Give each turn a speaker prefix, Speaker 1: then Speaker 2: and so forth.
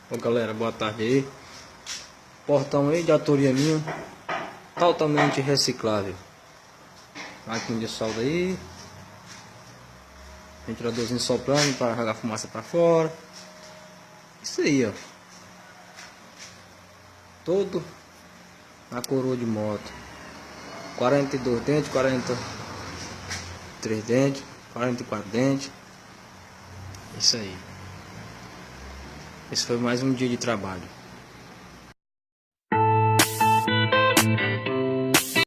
Speaker 1: Ô galera, boa tarde aí. Portão aí de autoria minha, totalmente reciclável. Máquina de solda aí, ventiladorzinho soprando para jogar fumaça para fora. Isso aí, ó. Todo na coroa de moto. 42 dentes, 43 dentes, 44 dentes. Isso aí. Esse foi mais um dia de trabalho.